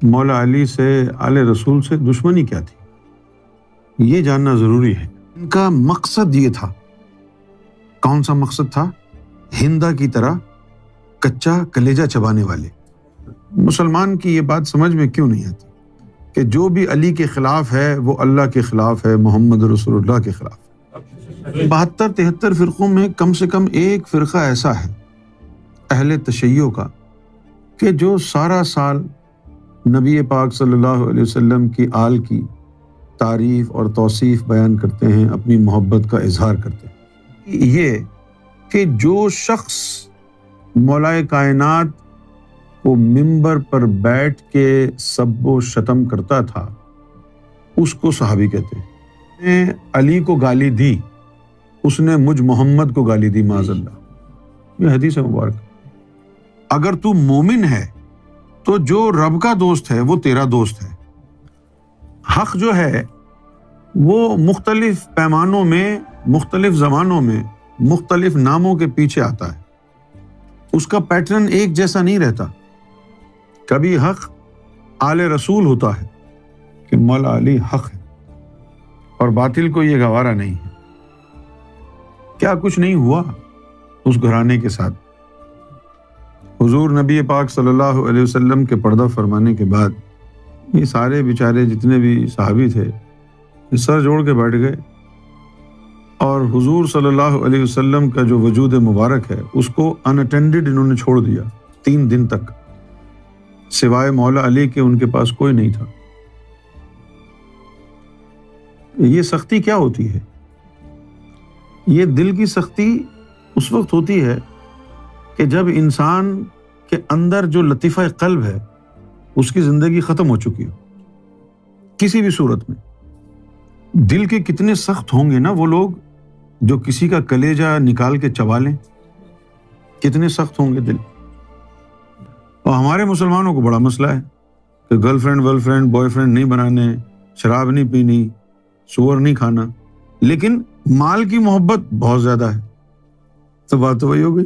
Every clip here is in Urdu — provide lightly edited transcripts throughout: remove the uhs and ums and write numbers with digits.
مولا علی سے آل رسول سے دشمنی کیا تھی، یہ جاننا ضروری ہے۔ ان کا مقصد یہ تھا، کون سا مقصد تھا؟ ہندا کی طرح کچا کلیجہ چبانے والے۔ مسلمان کی یہ بات سمجھ میں کیوں نہیں آتی کہ جو بھی علی کے خلاف ہے وہ اللہ کے خلاف ہے، محمد رسول اللہ کے خلاف ہے۔ 72-73 فرقوں میں کم سے کم ایک فرقہ ایسا ہے اہل تشیع کا کہ جو سارا سال نبی پاک صلی اللہ علیہ وسلم کی آل کی تعریف اور توصیف بیان کرتے ہیں، اپنی محبت کا اظہار کرتے ہیں۔ یہ کہ جو شخص مولائے کائنات کو منبر پر بیٹھ کے سب و شتم کرتا تھا اس کو صحابی کہتے ہیں۔ نے علی کو گالی دی، اس نے مجھ محمد کو گالی دی، معاذ اللہ۔ یہ حدیث مبارک۔ اگر تو مومن ہے تو جو رب کا دوست ہے وہ تیرا دوست ہے۔ حق جو ہے وہ مختلف پیمانوں میں، مختلف زمانوں میں، مختلف ناموں کے پیچھے آتا ہے، اس کا پیٹرن ایک جیسا نہیں رہتا۔ کبھی حق آل رسول ہوتا ہے کہ مولا علی حق ہے، اور باطل کو یہ گوارا نہیں ہے۔ کیا کچھ نہیں ہوا اس گھرانے کے ساتھ۔ حضور نبی پاک صلی اللہ علیہ وسلم کے پردہ فرمانے کے بعد یہ سارے بیچارے جتنے بھی صحابی تھے سر جوڑ کے بیٹھ گئے، اور حضور صلی اللہ علیہ وسلم کا جو وجود مبارک ہے اس کو ان اٹینڈڈ انہوں نے چھوڑ دیا 3 دن تک، سوائے مولا علی کے ان کے پاس کوئی نہیں تھا۔ یہ سختی کیا ہوتی ہے؟ یہ دل کی سختی اس وقت ہوتی ہے کہ جب انسان کے اندر جو لطیفہ قلب ہے اس کی زندگی ختم ہو چکی ہو کسی بھی صورت میں۔ دل کے کتنے سخت ہوں گے نا وہ لوگ جو کسی کا کلیجہ نکال کے چبا لیں، کتنے سخت ہوں گے دل۔ اور ہمارے مسلمانوں کو بڑا مسئلہ ہے کہ گرل فرینڈ ول فرینڈ بوائے فرینڈ نہیں بنانے، شراب نہیں پینی، سور نہیں کھانا، لیکن مال کی محبت بہت زیادہ ہے۔ تو بات تو وہی ہو گئی،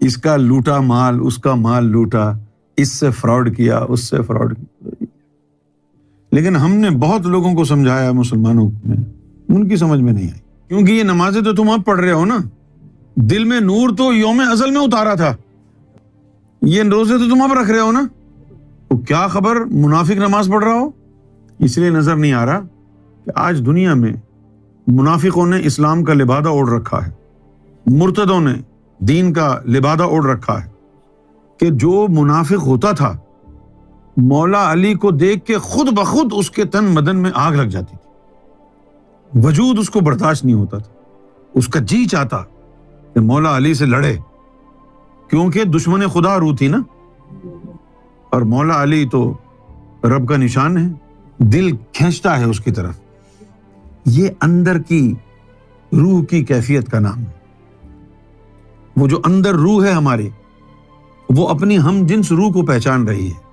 اس کا لوٹا مال، اس کا مال لوٹا، اس سے فراڈ کیا، اس سے فراڈ کیا۔ لیکن ہم نے بہت لوگوں کو سمجھایا، مسلمانوں میں ان کی سمجھ میں نہیں آئی، کیونکہ یہ نمازیں تو تم اب پڑھ رہے ہو نا، دل میں نور تو یوم ازل میں اتارا تھا، یہ روزے تو تم اب رکھ رہے ہو نا، تو کیا خبر منافق نماز پڑھ رہا ہو؟ اس لیے نظر نہیں آ رہا کہ آج دنیا میں منافقوں نے اسلام کا لبادہ اوڑھ رکھا ہے، مرتدوں نے دین کا لبادہ اوڑھ رکھا ہے، کہ جو منافق ہوتا تھا مولا علی کو دیکھ کے خود بخود اس کے تن مدن میں آگ لگ جاتی تھی، وجود اس کو برداشت نہیں ہوتا تھا، اس کا جی چاہتا کہ مولا علی سے لڑے، کیونکہ دشمن خدا روح تھی نا، اور مولا علی تو رب کا نشان ہے، دل کھینچتا ہے اس کی طرف۔ یہ اندر کی روح کی کیفیت کا نام ہے۔ وہ جو اندر روح ہے ہماری، وہ اپنی ہم جنس روح کو پہچان رہی ہے۔